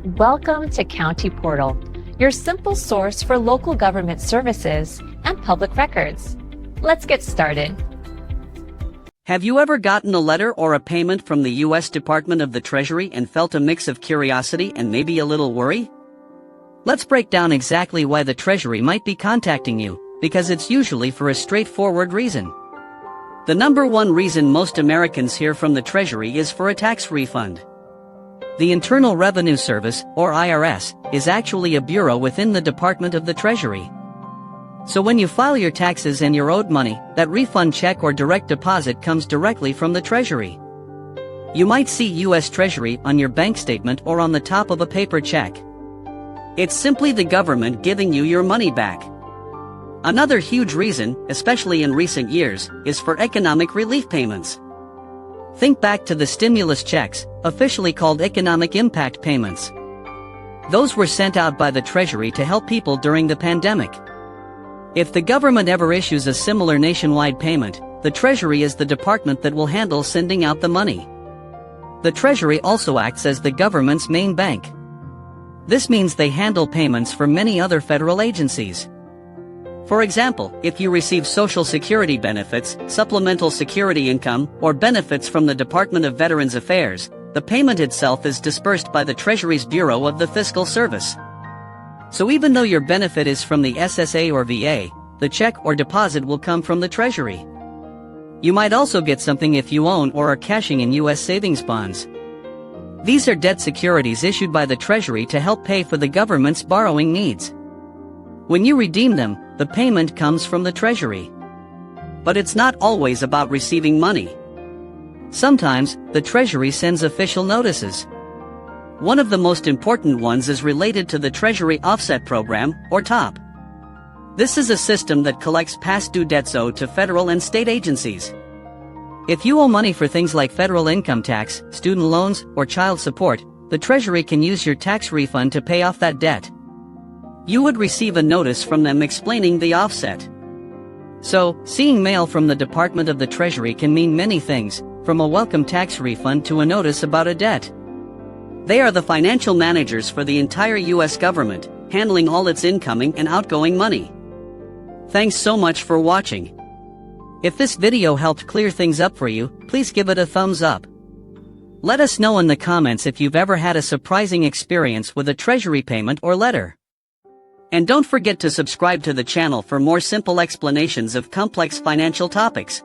Welcome to County Portal, your simple source for local government services and public records. Let's get started. Have you ever gotten a letter or a payment from the U.S. Department of the Treasury and felt a mix of curiosity and maybe a little worry? Let's break down exactly why the Treasury might be contacting you, because it's usually for a straightforward reason. The number one reason most Americans hear from the Treasury is for a tax refund. The Internal Revenue Service, or IRS, is actually a bureau within the Department of the Treasury. So when you file your taxes and you're owed money, that refund check or direct deposit comes directly from the Treasury. You might see U.S. Treasury on your bank statement or on the top of a paper check. It's simply the government giving you your money back. Another huge reason, especially in recent years, is for economic relief payments. Think back to the stimulus checks, officially called economic impact payments. Those were sent out by the Treasury to help people during the pandemic. If the government ever issues a similar nationwide payment, the Treasury is the department that will handle sending out the money. The Treasury also acts as the government's main bank. This means they handle payments for many other federal agencies. For example, if you receive Social Security benefits, supplemental security income, or benefits from the Department of Veterans Affairs, the payment itself is disbursed by the Treasury's Bureau of the Fiscal Service. So even though your benefit is from the SSA or VA, the check or deposit will come from the Treasury. You might also get something if you own or are cashing in U.S. savings bonds. These are debt securities issued by the Treasury to help pay for the government's borrowing needs. When you redeem them, the payment comes from the Treasury. But it's not always about receiving money. Sometimes, the Treasury sends official notices. One of the most important ones is related to the Treasury Offset Program, or TOP. This is a system that collects past due debts owed to federal and state agencies. If you owe money for things like federal income tax, student loans, or child support, the Treasury can use your tax refund to pay off that debt. You would receive a notice from them explaining the offset. So, seeing mail from the Department of the Treasury can mean many things, from a welcome tax refund to a notice about a debt. They are the financial managers for the entire U.S. government, handling all its incoming and outgoing money. Thanks so much for watching. If this video helped clear things up for you, please give it a thumbs up. Let us know in the comments if you've ever had a surprising experience with a Treasury payment or letter. And don't forget to subscribe to the channel for more simple explanations of complex financial topics.